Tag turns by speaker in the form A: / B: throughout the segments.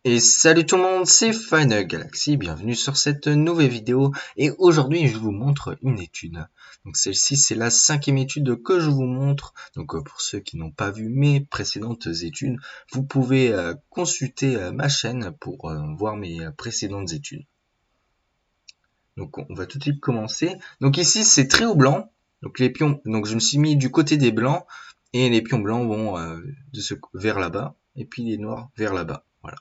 A: Et salut tout le monde, c'est Final Galaxy, bienvenue sur cette nouvelle vidéo et aujourd'hui je vous montre une étude. Donc celle-ci c'est la 5e étude que je vous montre, donc pour ceux qui n'ont pas vu mes précédentes études, vous pouvez consulter ma chaîne pour voir mes précédentes études. Donc on va tout de suite commencer. Donc ici c'est très au blanc, donc les pions, donc je me suis mis du côté des blancs et les pions blancs vont vers là-bas et puis les noirs vers là-bas, voilà.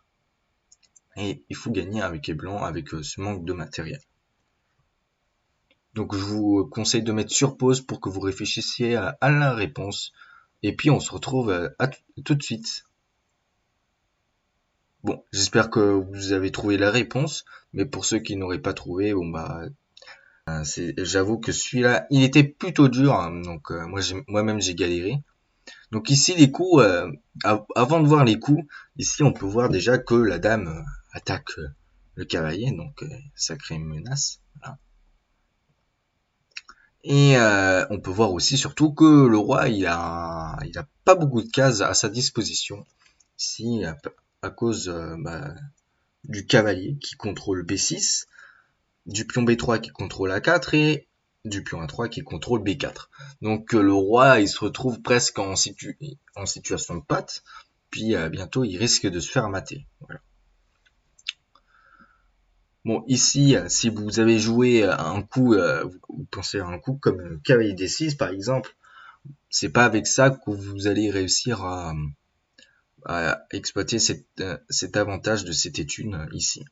A: Et il faut gagner avec les blancs avec ce manque de matériel. Donc je vous conseille de mettre sur pause pour que vous réfléchissiez à la réponse. Et puis on se retrouve tout de suite. Bon, j'espère que vous avez trouvé la réponse, mais pour ceux qui n'auraient pas trouvé, bon bah j'avoue que celui-là, il était plutôt dur, hein, donc moi-même j'ai galéré. Donc ici les coups, avant de voir les coups, ici on peut voir déjà que la dame attaque le cavalier, donc ça crée une menace. Voilà. Et on peut voir aussi surtout que le roi il a pas beaucoup de cases à sa disposition. Ici à cause du cavalier qui contrôle B6, du pion B3 qui contrôle A4 et du pion A3 qui contrôle B4. Donc le roi il se retrouve presque en situation de patte, puis bientôt il risque de se faire mater. Voilà. Bon, ici, si vous avez joué un coup, vous pensez à un coup comme cavalier D6 par exemple, c'est pas avec ça que vous allez réussir à exploiter cet avantage de cette étude ici.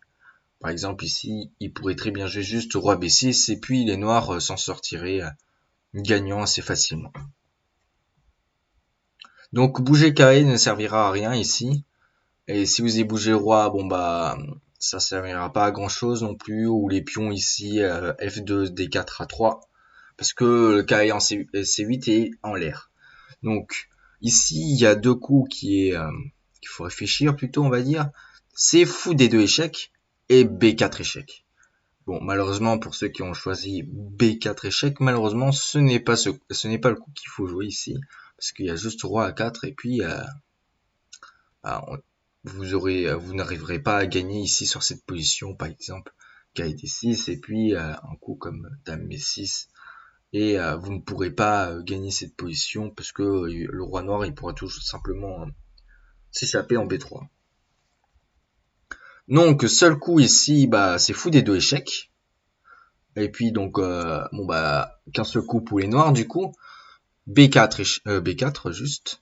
A: Par exemple, ici, il pourrait très bien jouer juste roi B6 et puis les noirs s'en sortiraient gagnant assez facilement. Donc bouger carré ne servira à rien ici. Et si vous y bougez roi, bon bah ça servira pas à grand chose non plus. Ou les pions ici F2, D4, A3. Parce que le carré en C8 est en l'air. Donc ici il y a deux coups qu'il faut réfléchir plutôt on va dire. C'est fou des deux échecs et B4 échec. Bon malheureusement pour ceux qui ont choisi B4 échec, malheureusement ce n'est pas le coup qu'il faut jouer ici. Parce qu'il y a juste roi A4 et puis vous n'arriverez pas à gagner ici sur cette position par exemple cavalier D6 et puis un coup comme dame B6 et vous ne pourrez pas gagner cette position parce que le roi noir il pourra tout simplement s'échapper en B3. Donc seul coup ici bah c'est fou des deux échecs et puis donc bon bah qu'un seul coup pour les noirs du coup B4 B4 juste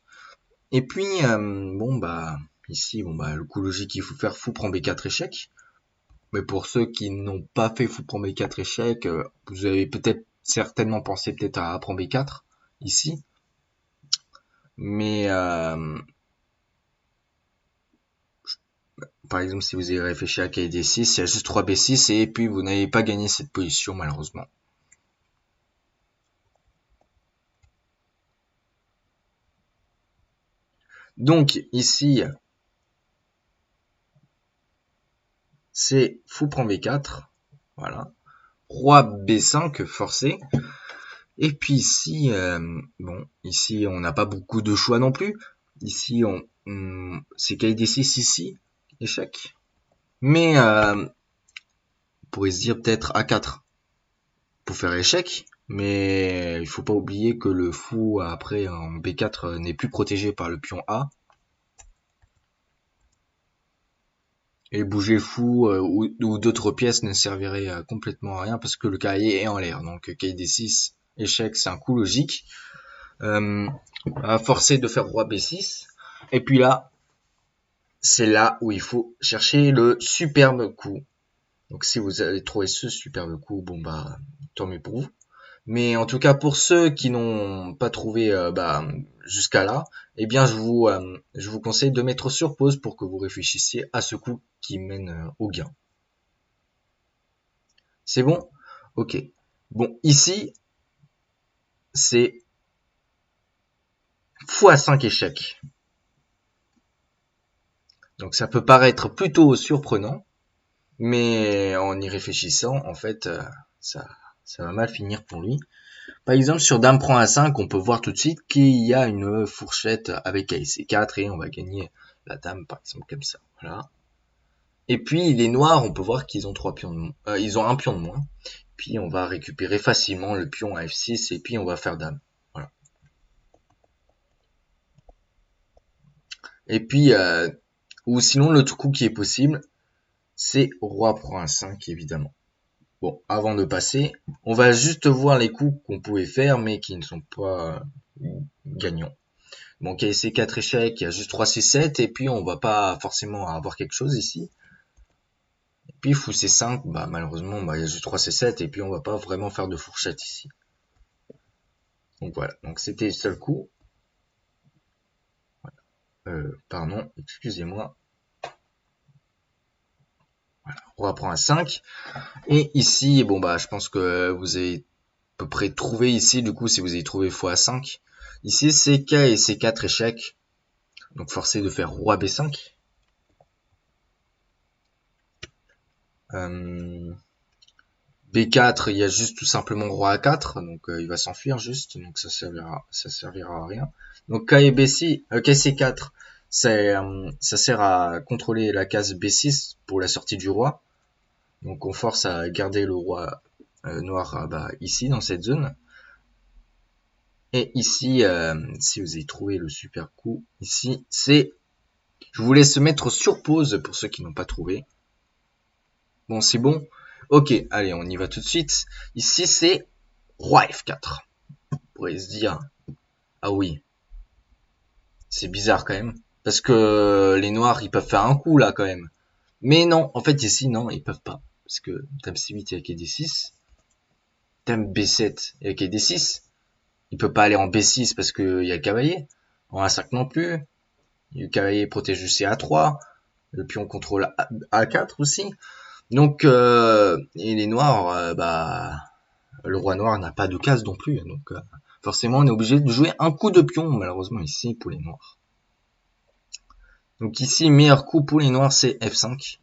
A: et puis bon bah ici bon bah le coup logique il faut faire fou prend B4 échec. Mais pour ceux qui n'ont pas fait fou prend B4 échec, vous avez peut-être certainement pensé peut-être à prendre B4 ici. Mais par exemple, si vous avez réfléchi à cavalier D6, il y a juste 3 B6 et puis vous n'avez pas gagné cette position malheureusement. Donc ici, c'est fou prend B4, voilà. Roi B5 forcé. Et puis ici, bon, ici on n'a pas beaucoup de choix non plus. Ici, c'est cavalier D6 ici, échec. Mais on pourrait se dire peut-être A4 pour faire échec. Mais il faut pas oublier que le fou après en B4 n'est plus protégé par le pion A. Et bouger fou ou d'autres pièces ne servirait complètement à rien parce que le cavalier est en l'air. Donc cavalier D6, échec, c'est un coup logique. Forcer de faire roi B6. Et puis là, c'est là où il faut chercher le superbe coup. Donc si vous avez trouvé ce superbe coup, bon bah tant mieux pour vous. Mais en tout cas pour ceux qui n'ont pas trouvé jusqu'à là, eh bien je vous conseille de mettre sur pause pour que vous réfléchissiez à ce coup qui mène au gain. C'est bon? Ok. Bon ici c'est x5 échecs. Donc ça peut paraître plutôt surprenant, mais en y réfléchissant, en fait, ça va mal finir pour lui. Par exemple, sur dame prend A5, on peut voir tout de suite qu'il y a une fourchette avec AIC4 et on va gagner la dame, par exemple, comme ça. Voilà. Et puis les noirs, on peut voir qu'ils ont 3 pions de moins. Ils ont un pion de moins. Puis on va récupérer facilement le pion à F6 et puis on va faire dame. Voilà. Et puis, ou sinon l'autre coup qui est possible, c'est roi prend un 5 évidemment. Bon, avant de passer, on va juste voir les coups qu'on pouvait faire mais qui ne sont pas gagnants. Bon, KC 4 échecs, il y a juste 3 C7 et puis on va pas forcément avoir quelque chose ici. Et puis fou C5, bah malheureusement, bah il y a juste 3 C7 et puis on va pas vraiment faire de fourchette ici. Donc voilà, donc c'était le seul coup. Pardon, excusez-moi. Voilà, roi prend un 5. Et ici, bon bah je pense que vous avez à peu près trouvé ici, du coup si vous avez trouvé x5. Ici c'est K et C4 échecs. Donc forcé de faire roi B5. B4, il y a juste tout simplement roi A4, donc il va s'enfuir juste, donc ça servira à rien. Donc K et B6, KC4, ça sert à contrôler la case B6 pour la sortie du roi. Donc on force à garder le roi noir bah, ici dans cette zone. Et ici, si vous avez trouvé le super coup, ici c'est, je vous laisse mettre sur pause pour ceux qui n'ont pas trouvé. Bon, c'est bon. Ok, allez, on y va tout de suite. Ici, c'est roi F4. On pourrait se dire, ah oui, c'est bizarre quand même. Parce que les noirs, ils peuvent faire un coup là quand même. Mais non, en fait, ici, non, ils peuvent pas. Parce que dame C8, il y a que D6. Dame B7, il y a que D6. Il peut pas aller en B6 parce qu'il y a le cavalier. En A5 non plus. Le cavalier protège du C3. Le pion contrôle A4 aussi. Donc, et les noirs, bah, le roi noir n'a pas de case non plus. Donc, forcément, on est obligé de jouer un coup de pion, malheureusement, ici, pour les noirs. Donc ici, meilleur coup pour les noirs, c'est F5.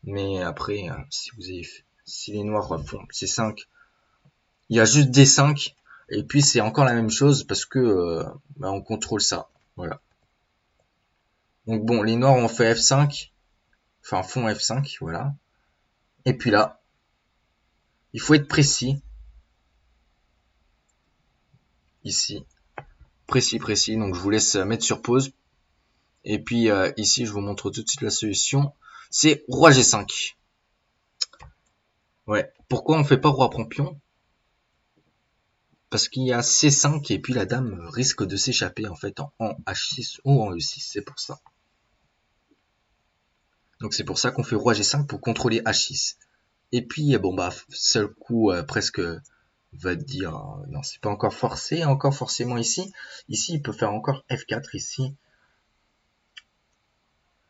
A: Mais après, si les noirs font C5, il y a juste D5. Et puis, c'est encore la même chose parce que bah, on contrôle ça. Voilà. Donc bon, les noirs ont fait F5. Enfin, font F5, voilà. Et puis là, il faut être précis. Ici. Précis. Donc, je vous laisse mettre sur pause. Et puis ici, je vous montre tout de suite la solution. C'est roi G5. Ouais. Pourquoi on fait pas roi prend pion? Parce qu'il y a C5 et puis la dame risque de s'échapper en fait en H6 ou en E6. C'est pour ça. Donc c'est pour ça qu'on fait roi G5 pour contrôler H6. Et puis bon bah seul coup presque va dire non c'est pas encore forcé, encore forcément ici. Ici il peut faire encore F4 ici.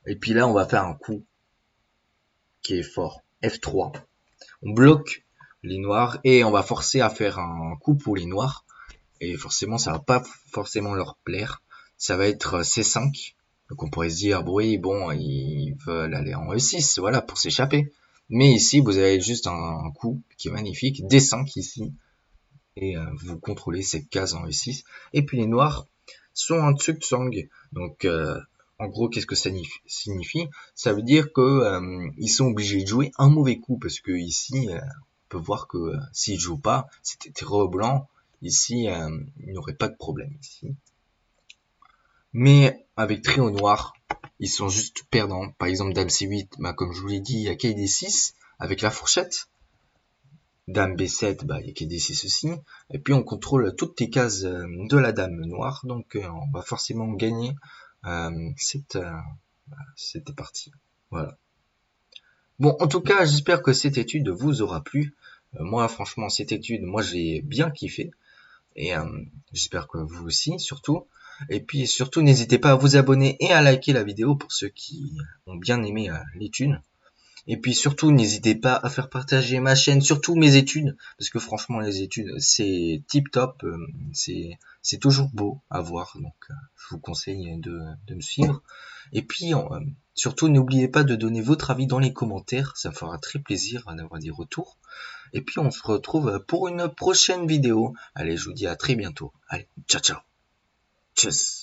A: Et puis là on va faire un coup qui est fort. F3. On bloque les noirs et on va forcer à faire un coup pour les noirs. Et forcément, ça va pas forcément leur plaire. Ça va être C5. Donc on pourrait se dire, oui, bon, ils veulent aller en E6, voilà, pour s'échapper. Mais ici, vous avez juste un coup qui est magnifique. D5 ici. Et vous contrôlez cette case en E6. Et puis les noirs sont un tsuk-tsang. Donc en gros, qu'est-ce que ça signifie? Ça veut dire que ils sont obligés de jouer un mauvais coup parce que ici, on peut voir que s'ils jouent pas, c'était terreau blanc. Ici, il n'y aurait pas de problème ici. Mais avec trio noir, ils sont juste perdants. Par exemple, dame C8, bah, comme je vous l'ai dit, il y a KD6 avec la fourchette. Dame B7, bah, il y a KD6 aussi. Et puis on contrôle toutes les cases de la dame noire. Donc on va forcément gagner cette partie. Voilà. Bon, en tout cas, j'espère que cette étude vous aura plu. Moi, franchement, cette étude, moi, j'ai bien kiffé. Et j'espère que vous aussi, surtout. Et puis, surtout, n'hésitez pas à vous abonner et à liker la vidéo pour ceux qui ont bien aimé l'étude. Et puis surtout, n'hésitez pas à faire partager ma chaîne, surtout mes études, parce que franchement, les études, c'est tip top, c'est toujours beau à voir, donc je vous conseille de me suivre. Et puis, surtout, n'oubliez pas de donner votre avis dans les commentaires, ça me fera très plaisir d'avoir des retours. Et puis, on se retrouve pour une prochaine vidéo. Allez, je vous dis à très bientôt. Allez, ciao, ciao. Tchuss.